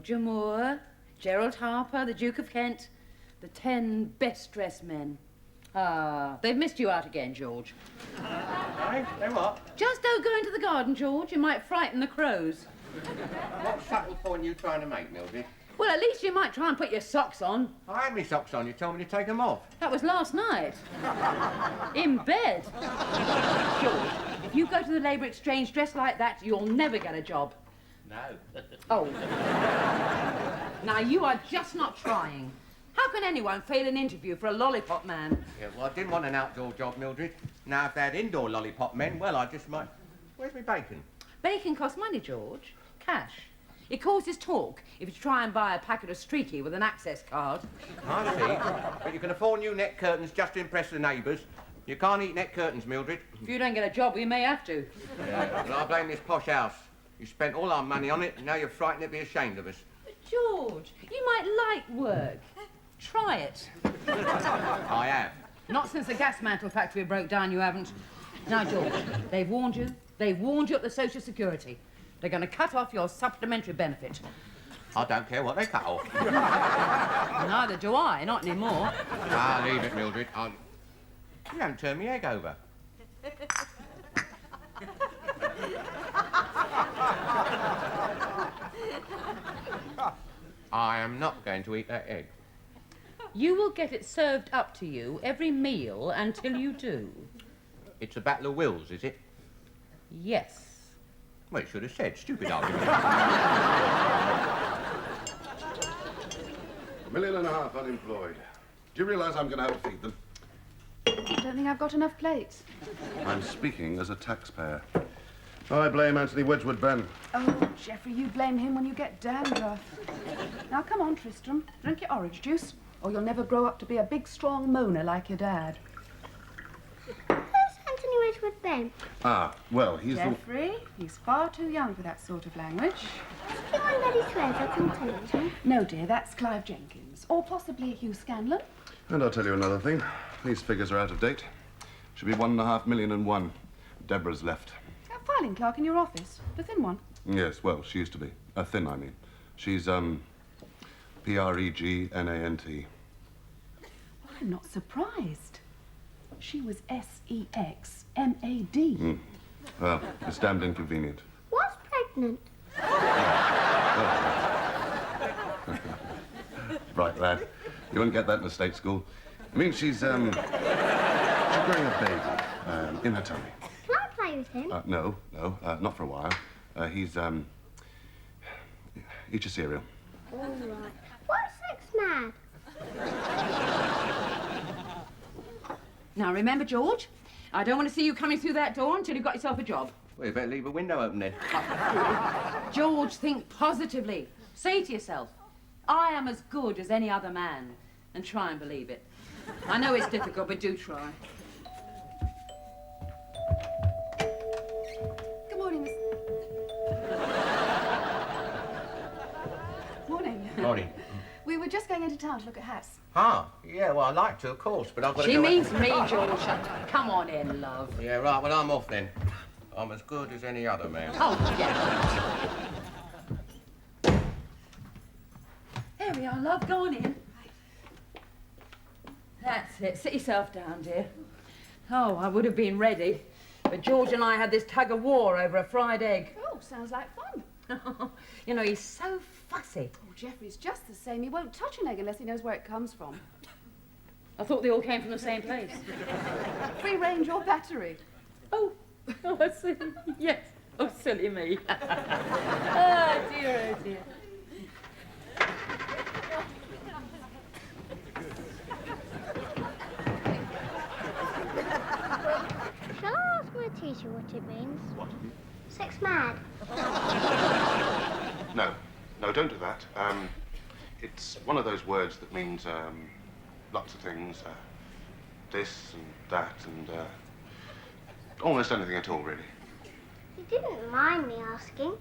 Roger Moore, Gerald Harper, the Duke of Kent, the 10 best-dressed men. Ah, they've missed you out again, George. Hey, they what? Just don't go into the garden, George. You might frighten the crows. What subtle point are you trying to make, Mildred? Well, at least you might try and put your socks on. I had my socks on. You told me to take them off. That was last night. In bed. George, if you go to the Labour Exchange dressed like that, you'll never get a job. No. Oh. Now, you are just not trying. How can anyone fail an interview for a lollipop man? Yeah, well, I didn't want an outdoor job, Mildred. Now, if they had indoor lollipop men, well, I just might... Where's my bacon? Bacon costs money, George. Cash. It causes talk if you try and buy a packet of Streaky with an access card. I see. But you can afford new net curtains just to impress the neighbours. You can't eat net curtains, Mildred. If you don't get a job, we may have to. Yeah, well, I blame this posh house. You spent all our money on it, and now you're frightened to be ashamed of us. But George, you might like work. Try it. I have. Not since the gas mantle factory broke down, you haven't. Now, George, they've warned you. They've warned you at the Social Security. They're going to cut off your supplementary benefit. I don't care what they cut off. Neither do I, not anymore. Ah, leave it, Mildred. You haven't turned me egg over. I am not going to eat that egg. You will get it served up to you every meal until you do. It's a battle of wills, is it? Yes. Well, it should have said. Stupid argument. $1.5 million unemployed. Do you realise I'm going to have to feed them? I don't think I've got enough plates. I'm speaking as a taxpayer. I blame Anthony Wedgwood Ben. Oh, Geoffrey, you blame him when you get dandruff. Now, come on, Tristram. Drink your orange juice, or you'll never grow up to be a big, strong moaner like your dad. Who's Anthony Wedgwood Ben? Ah, well, he's Geoffrey, he's far too young for that sort of language. Is he one that he swears I can tell him? No, dear, that's Clive Jenkins. Or possibly Hugh Scanlon. And I'll tell you another thing. These figures are out of date. Should be 1.5 million and one. Deborah's left. That filing clerk in your office, the thin one. Yes, well, she used to be. Thin, I mean. She's, Pregnant. Well, I'm not surprised. She was SEXMAD. Well, it's damned inconvenient. What's pregnant? Right, lad. You wouldn't get that in a state school. I mean, she's growing a baby in her tummy. Can I play with him? No, not for a while. Eat your cereal. All right. What's sex mad? Now, remember, George, I don't want to see you coming through that door until you've got yourself a job. Well, you better leave a window open then. George, think positively. Say to yourself, I am as good as any other man, and try and believe it. I know it's difficult, but do try. Good morning, Miss... Morning. Morning. We were just going into town to look at hats. Ah, yeah, well, I'd like to, of course, but I've got to She go... means me, George. Come on in, love. Yeah, right, well, I'm off then. I'm as good as any other man. Oh, yeah. There we are, love. Go on in. That's it. Sit yourself down, dear. Oh, I would have been ready, but George and I had this tug of war over a fried egg. Oh, sounds like fun. You know, he's so fussy. Oh, Geoffrey's just the same. He won't touch an egg unless he knows where it comes from. I thought they all came from the same place. Free range or battery. Oh, I see. Yes. Oh, silly me. Oh, dear, oh, dear. Shall I ask my teacher what it means? What? Sex mad. No, don't do that. It's one of those words that means lots of things. This and that and almost anything at all, really. You didn't mind me asking.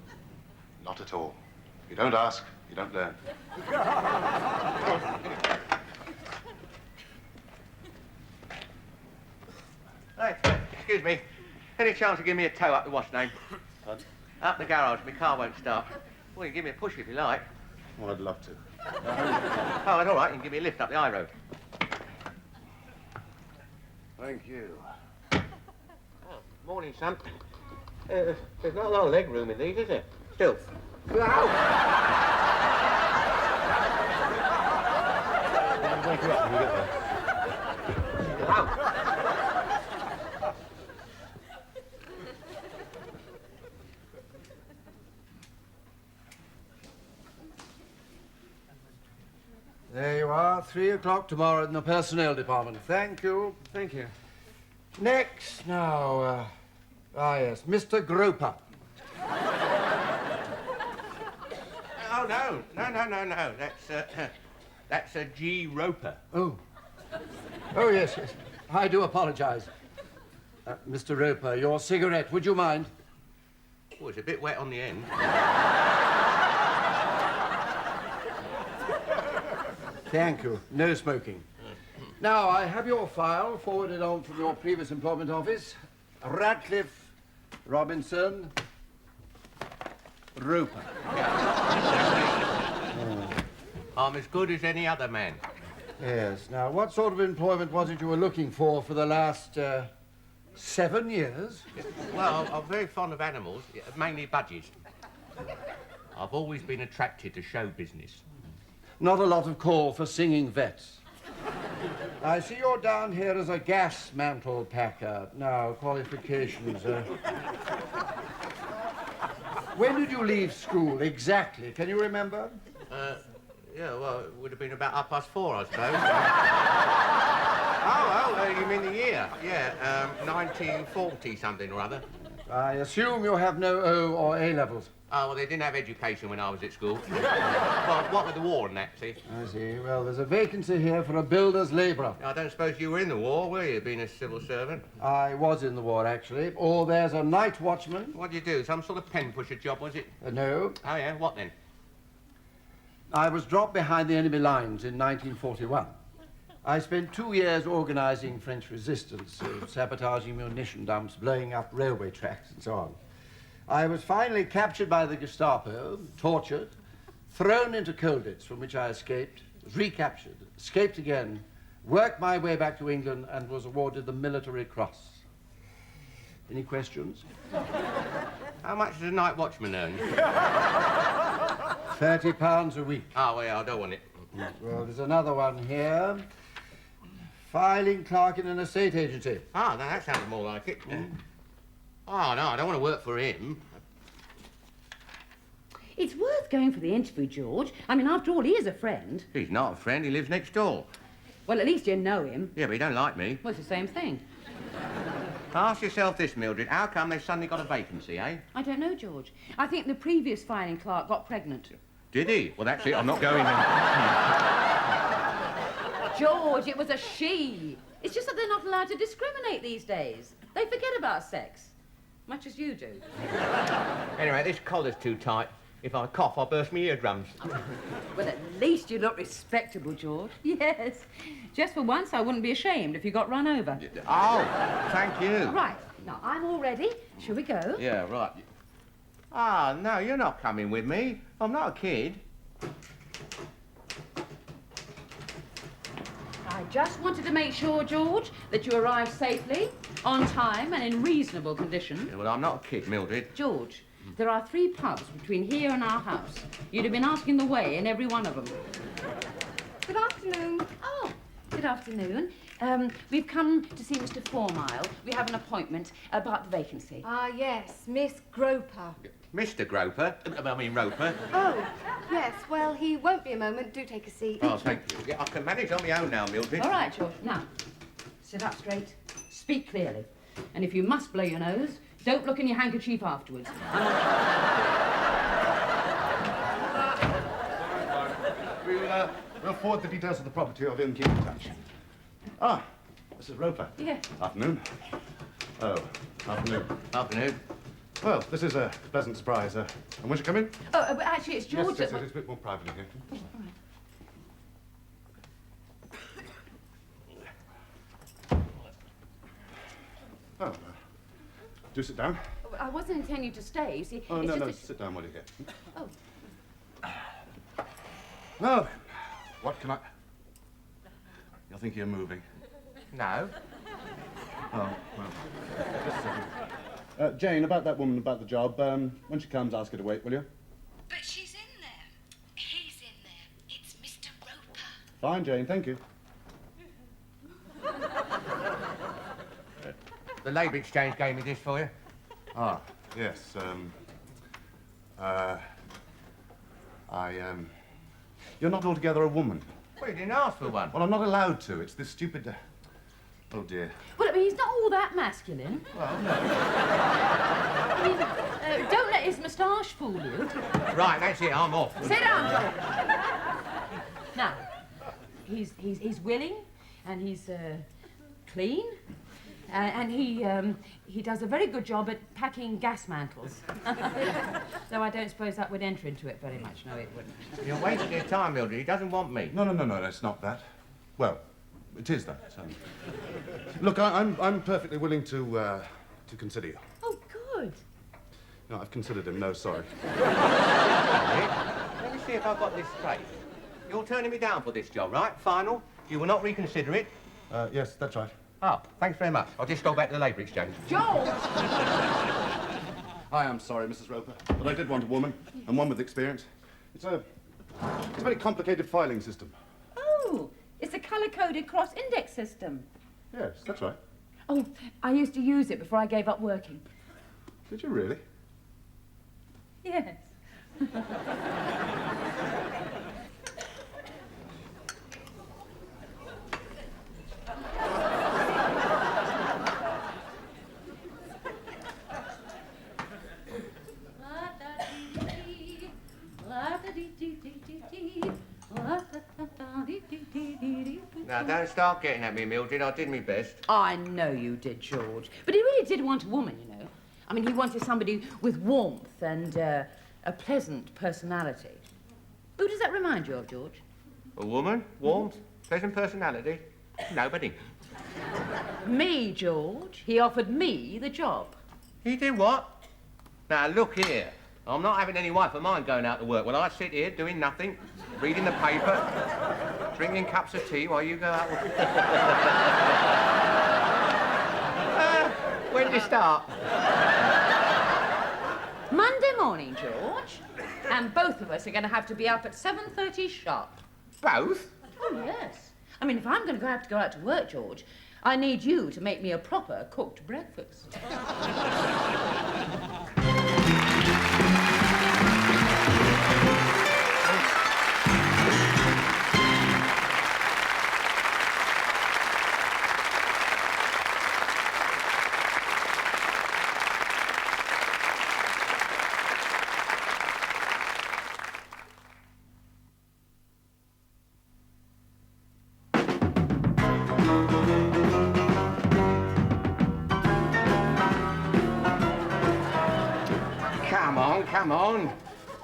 Not at all. If you don't ask, you don't learn. Hey, excuse me. Any chance to give me a tow up the wash name? Up the garage. My car won't start. Well, you can give me a push if you like. Oh, I'd love to. Oh, that's all right. You can give me a lift up the high road. Thank you. Morning, son. There's not a lot of leg room in these, is there? Still. Wake you up when you get there. There you are, 3 o'clock tomorrow in the personnel department. Thank you. Thank you. Next, now, yes, Mr. Groper. Oh, no. That's a G. Roper. Oh. Oh, yes. I do apologize. Mr. Roper, your cigarette, would you mind? Oh, it's a bit wet on the end. Thank you. No smoking. Now, I have your file forwarded on from your previous employment office. Radcliffe, Robinson, Roper. I'm as good as any other man. Yes. Now, what sort of employment was it you were looking for the last 7 years? Well, I'm very fond of animals, mainly budgies. I've always been attracted to show business. Not a lot of call for singing vets. I see you're down here as a gas mantle packer. Now, qualifications. When did you leave school exactly? Can you remember? Yeah, well, it would have been about 4:30, I suppose. You mean the year? Yeah, 1940 something or other. I assume you have no O or A levels. Oh, well, they didn't have education when I was at school. Well, what with the war and that, see? I see. Well, there's a vacancy here for a builder's labourer. I don't suppose you were in the war, were you, being a civil servant? I was in the war, actually. Or there's a night watchman. What did you do? Some sort of pen pusher job, was it? No. Oh, yeah? What then? I was dropped behind the enemy lines in 1941. I spent 2 years organising French resistance, sabotaging munition dumps, blowing up railway tracks, and so on. I was finally captured by the Gestapo, tortured, thrown into Colditz, from which I escaped, was recaptured, escaped again, worked my way back to England, and was awarded the Military Cross. Any questions? How much does a night watchman earn? £30 a week. Oh, well, yeah, I don't want it. Well, there's another one here. Filing clerk in an estate agency. Ah, no, that sounds more like it. Oh, no, I don't want to work for him. It's worth going for the interview, George. I mean, after all, he is a friend. He's not a friend, he lives next door. Well, at least you know him. Yeah, but he don't like me. Well, it's the same thing. Ask yourself this, Mildred. How come they've suddenly got a vacancy, eh? I don't know, George. I think the previous filing clerk got pregnant. Did he? Well, that's it. I'm not going in. George, it was a she. It's just that they're not allowed to discriminate these days. They forget about sex. Much as you do. Anyway, this collar's too tight. If I cough, I'll burst my eardrums. Well, at least you look respectable, George. Yes. Just for once, I wouldn't be ashamed if you got run over. Oh, thank you. Right. Now, I'm all ready. Shall we go? Yeah, right. Ah, no, you're not coming with me. I'm not a kid. I just wanted to make sure, George, that you arrived safely, on time, and in reasonable condition. Yeah, well, I'm not a kid, Mildred. George, there are 3 pubs between here and our house. You'd have been asking the way in every one of them. Good afternoon. Oh, good afternoon. We've come to see Mr. Fourmile. We have an appointment about the vacancy. Ah, yes, Miss Groper. Mr. Roper. Oh, yes, well, he won't be a moment. Do take a seat. Oh, thank you. Yeah, I can manage on my own now, Mildred. All right, George. Now, sit up straight. Speak clearly. And if you must blow your nose, don't look in your handkerchief afterwards. We'll forward the details of the property of him. Keep in touch. Ah, Mrs. Roper. Yeah. Afternoon. Oh, afternoon. Afternoon. Well, this is a pleasant surprise. And won't you come in? Oh, but actually, it's George. Yes, it's a bit more private in here. Oh, do sit down. I wasn't intending to stay, you see. Oh, it's no, just no, a- sit down while you're here. Oh. No. What can I... You're thinking of moving? No. Oh, well. Just a second. Jane, about that woman about the job, when she comes, ask her to wait, will you? But she's in there. He's in there. It's Mr. Roper. Fine, Jane, thank you. The Labour Exchange gave me this for you. Ah, yes, You're not altogether a woman. Well, you didn't ask for one. Well, I'm not allowed to. It's this stupid... Oh, dear. Well, I mean, he's not all that masculine. Well, no. I mean, don't let his moustache fool you. Right, that's it. I'm off. Sit down, George. Now, he's willing, and he's clean, and he does a very good job at packing gas mantles. Though I don't suppose that would enter into it very much. No, it wouldn't. You're wasting your time, Mildred. He doesn't want me. No, it's not that. Well, it is that. Look, I'm perfectly willing to consider you. Oh, good. No, I've considered him. No, sorry. Let me see if I've got this straight. You're turning me down for this job, right? Final? You will not reconsider it? Yes, that's right. Oh, thanks very much. I'll just go back to the Labour Exchange. George! I am sorry, Mrs. Roper, but I did want a woman, and one with experience. It's a very complicated filing system. Oh, it's a colour-coded cross-index system. Yes, that's right. Oh, I used to use it before I gave up working. Did you really? Yes. Now, don't start getting at me, Mildred. I did my best. I know you did, George. But he really did want a woman, you know. I mean, he wanted somebody with warmth and a pleasant personality. Who does that remind you of, George? A woman? Warmth? Pleasant personality? Nobody. Me, George. He offered me the job. He did what? Now, look here. I'm not having any wife of mine going out to work. Well, I sit here doing nothing, reading the paper, drinking cups of tea while you go out. When did you start? Monday morning, George. And both of us are going to have to be up at 7:30 sharp. Both? Oh, yes. I mean, if I'm going to have to go out to work, George, I need you to make me a proper cooked breakfast. Come on.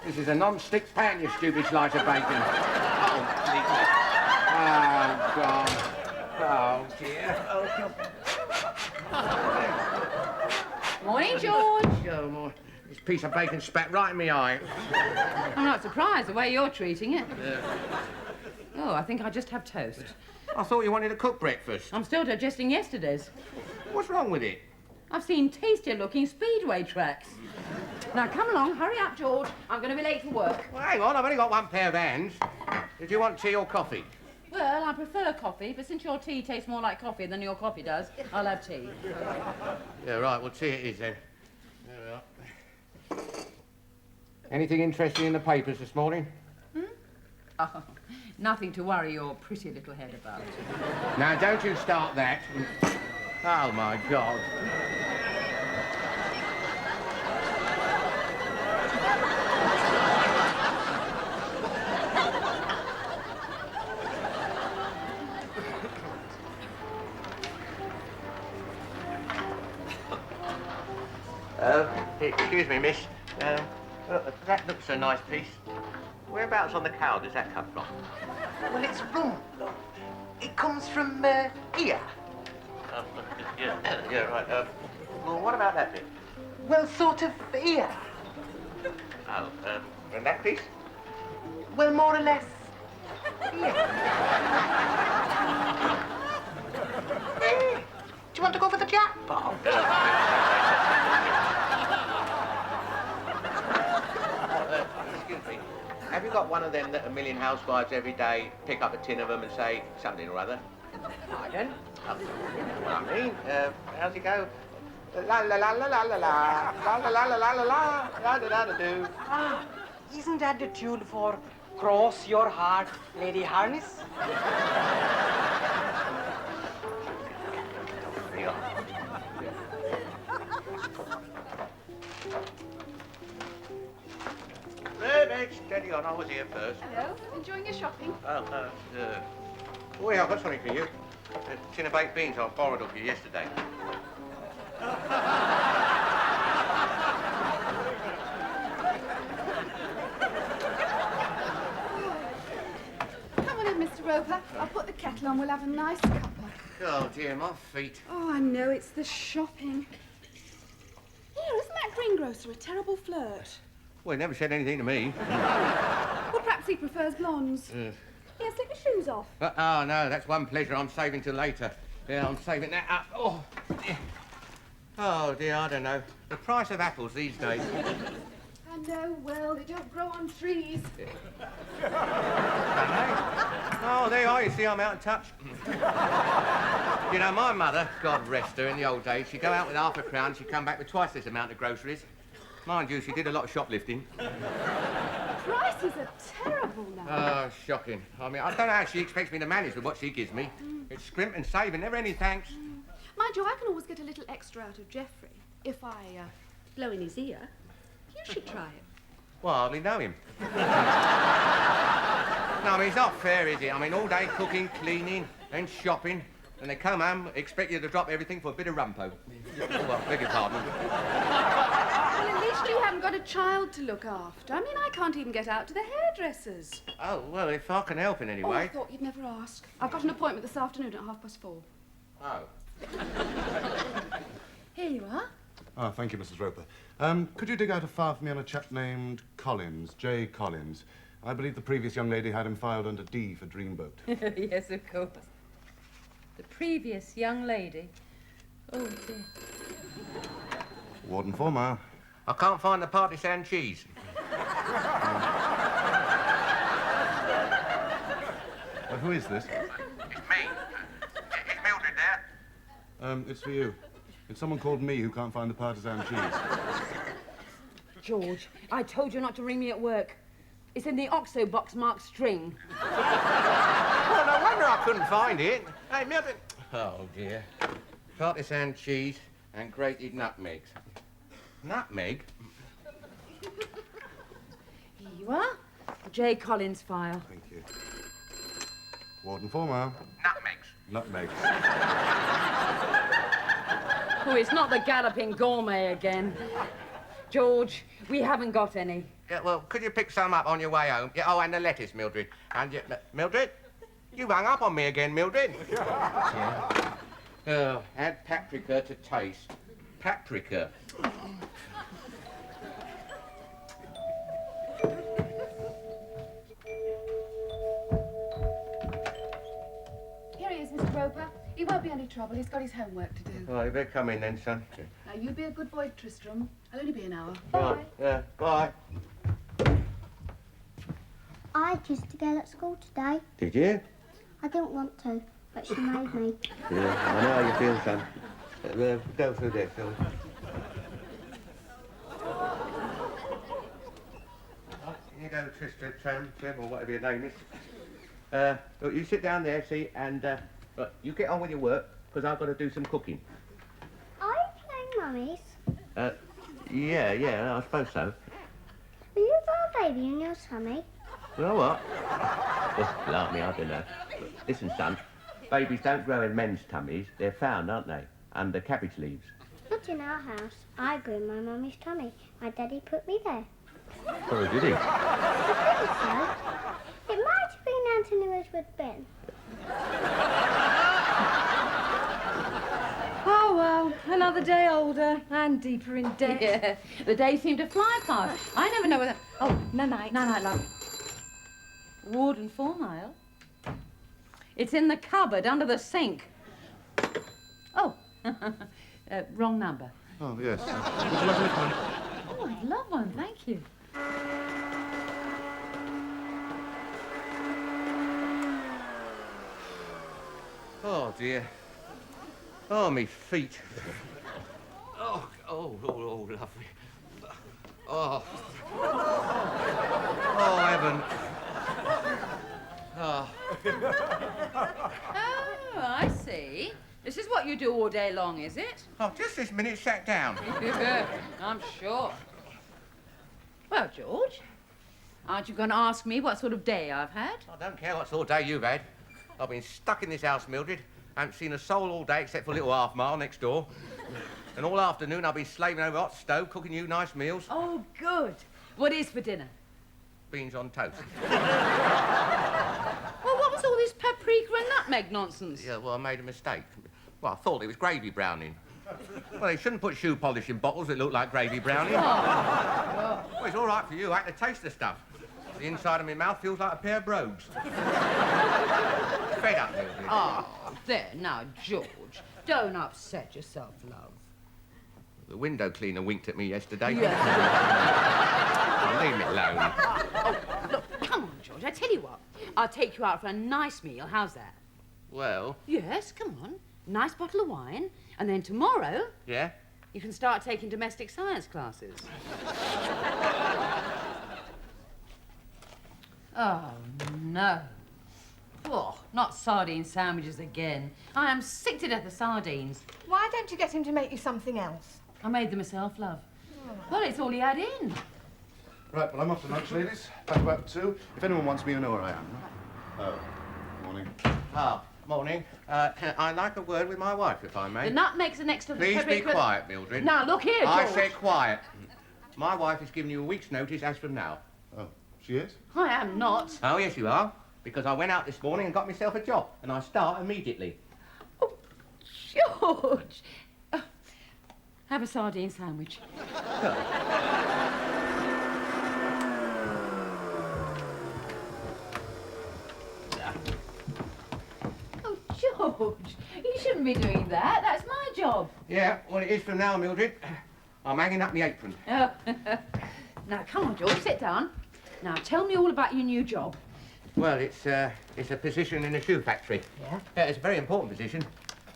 This is a non-stick pan, you stupid slice of bacon. Oh, please. Oh, God. Oh, dear. Oh, Morning, George. oh, my. This piece of bacon spat right in my eye. I'm not surprised the way you're treating it. Oh, I think I'll just have toast. I thought you wanted to cook breakfast. I'm still digesting yesterday's. What's wrong with it? I've seen tastier-looking speedway tracks. Now, come along. Hurry up, George. I'm going to be late for work. Well, hang on. I've only got one pair of hands. Did you want tea or coffee? Well, I prefer coffee, but since your tea tastes more like coffee than your coffee does, I'll have tea. Yeah, right. Well, tea it is, then. There we are. Anything interesting in the papers this morning? Oh, nothing to worry your pretty little head about. Now, don't you start that. Oh, my God. Excuse me, miss. That looks a nice piece. Whereabouts on the cow does that come from? Well, it's wrong, Lord. It comes from here. Yeah, right. Well, what about that bit? Well, sort of here. Oh, and that piece? Well, more or less Hey, do you want to go for the jackpot? Excuse me. Have you got one of them that a million housewives every day pick up a tin of them and say something or other? Pardon? Oh, you know what I mean. How's it go? La la la la la la la la la la la la la la la la do. Ah, isn't that the tune for Cross Your Heart, Lady Harness? Steady on, I was here first. Hello, enjoying your shopping? Oh, yeah, I've got something for you. A tin of baked beans I borrowed off you yesterday. Come on in, Mr. Roper. I'll put the kettle on. We'll have a nice cuppa. Oh, dear, my feet. Oh, I know, it's the shopping. Here, isn't that greengrocer a terrible flirt? Well, he never said anything to me. Well, perhaps he prefers blondes. Here, slip your shoes off. Oh, no, that's one pleasure I'm saving till later. Yeah, I'm saving that up. Oh, dear. Oh, dear, I don't know. The price of apples these days. I know, well, they don't grow on trees. Oh, there you are. You see, I'm out of touch. You know, my mother, God rest her, in the old days, she'd go out with half a crown, she'd come back with twice this amount of groceries. Mind you, she did a lot of shoplifting. Prices are terrible now. Oh, shocking. I mean, I don't know how she expects me to manage with what she gives me. It's scrimp and saving, never any thanks. Mind you, I can always get a little extra out of Geoffrey if I blow in his ear. You should try it. Well, I hardly know him. No, I mean, it's not fair, is it? I mean, all day cooking, cleaning, then shopping, and they come home, expect you to drop everything for a bit of rumpo. Oh, well, beg your pardon. Well, at least you haven't got a child to look after. I mean, I can't even get out to the hairdressers. Oh, well, if I can help in any Oh, I way. thought you'd never ask. I've got an appointment this afternoon at 4:30. Oh. Here you are. Ah, thank you, Mrs. Roper. Could you dig out a file for me on a chap named Collins, J. Collins? I believe the previous young lady had him filed under D for Dreamboat. Yes, of course. The previous young lady. Oh, dear. Warden Former. I can't find the partisan cheese. Who is this? It's me. Is Mildred there? It's for you. It's someone called me who can't find the partisan cheese. George, I told you not to ring me at work. It's in the OXO box marked string. Well, no wonder I couldn't find it. Hey, Mildred. Oh, dear. Partisan cheese and grated nutmegs. Nutmeg? Here you are. The J. Collins file. Thank you. Warden Former. Nutmegs. Nutmegs. Oh, it's not the galloping gourmet again. George, we haven't got any. Yeah, well, could you pick some up on your way home? Yeah, oh, and the lettuce, Mildred. And Mildred? You hung up on me again, Mildred. Yeah. Oh, add paprika to taste. Paprika. Here he is, Mr. Roper. He won't be any trouble. He's got his homework to do. Oh, you better come in then, son. Now, you be a good boy, Tristram. I'll only be an hour. Right, yeah, bye. I kissed a girl at school today. Did you? I didn't want to, but she made me. Yeah, I know how you feel, son. Go through there, shall we? Here you go, Tristram, Trim, or whatever your name is. Look, you sit down there, see, and look, you get on with your work, because I've got to do some cooking. Are you playing mummies? Yeah, I suppose so. Will you got a baby in your tummy? You know what? Well, laugh me, I don't know. Listen, son, babies don't grow in men's tummies. They're found, aren't they? Under cabbage leaves. Not in our house. I grew in my mummy's tummy. My daddy put me there. Oh, did he? I think so. It might have been Anthony Wedgwood Ben. Oh, well, another day older and deeper in debt. Yeah, the days seem to fly past. I never know whether... Oh, night-night. Night-night, love. Warden Fornile? It's in the cupboard under the sink. Oh, wrong number. Oh, yes. Would you like a lift, honey? Oh, I'd love one, thank you. Oh, dear. Oh, me feet. Oh, lovely. Oh. Oh, heaven. Oh. Oh, I see. This is what you do all day long, is it? I've just this minute sat down. I'm sure. Well, George, aren't you going to ask me what sort of day I've had? I don't care what sort of day you've had. I've been stuck in this house, Mildred. I haven't seen a soul all day except for a little half-mile next door. And all afternoon I've been slaving over a hot stove, cooking you nice meals. Oh, good. What is for dinner? Beans on toast. Well, what was all this paprika and nutmeg nonsense? Yeah, well, I made a mistake. Well, I thought it was gravy browning. Well, they shouldn't put shoe polish in bottles that look like gravy browning. Well, it's all right for you. I had to taste the stuff. The inside of my mouth feels like a pair of brogues. Fed up, Mildred. Oh, there, now, George, don't upset yourself, love. The window cleaner winked at me yesterday. Yeah. Oh, leave me alone. Oh, look, come on, George, I tell you what. I'll take you out for a nice meal. How's that? Well, Yes, come on. Nice bottle of wine. And then tomorrow, yeah? you can start taking domestic science classes. Oh, no. Oh, not sardine sandwiches again. I am sick to death of sardines. Why don't you get him to make you something else? I made them myself, love. Well, it's all he had in. Right, well, I'm off to lunch, ladies. Back about 2. If anyone wants me, you know where I am. Oh, morning. Ah, morning. I'd like a word with my wife, if I may. The nutmegs are next to the Please be paprika. quiet, Mildred. Now, look here, George. I said quiet. My wife has given you a week's notice as from now. Oh, she is? I am not. Oh, yes, you are. Because I went out this morning and got myself a job, and I start immediately. Oh, George. Have a sardine sandwich. Oh, George, you shouldn't be doing that. That's my job. Yeah, well, it is from now, Mildred. I'm hanging up my apron. Oh. Now, come on, George, sit down. Now, tell me all about your new job. Well, it's a position in a shoe factory. Yeah? Yeah, it's a very important position.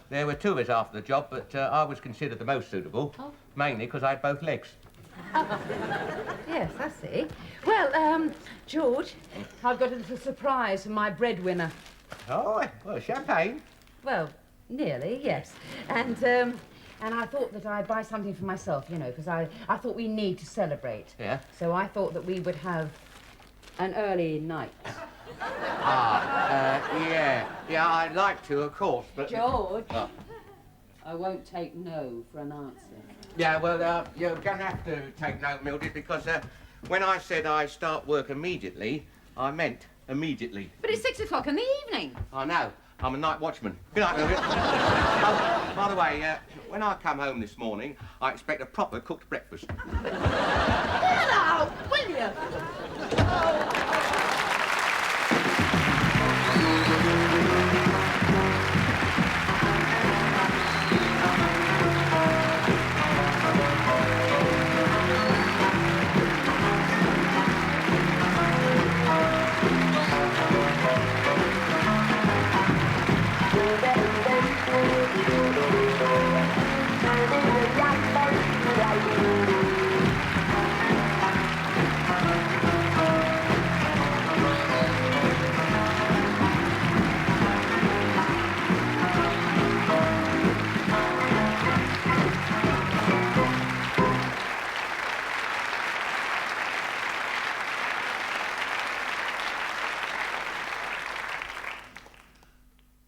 There were 2 of us after the job, but I was considered the most suitable, mainly because I had both legs. Yes, I see. Well, George, I've got a little surprise for my breadwinner. Oh, well, champagne. Well, nearly, yes. And I thought that I'd buy something for myself, you know, because I thought we need to celebrate. Yeah? So I thought that we would have an early night. Yeah. Yeah, I'd like to, of course, but... George, Oh. I won't take no for an answer. Yeah, well, you're going to have to take note, Mildred, because when I said I start work immediately, I meant immediately. But it's 6 o'clock in the evening. I know. I'm a night watchman. Good night, Mildred. Oh, by the way, when I come home this morning, I expect a proper cooked breakfast. Get out, will you? Oh.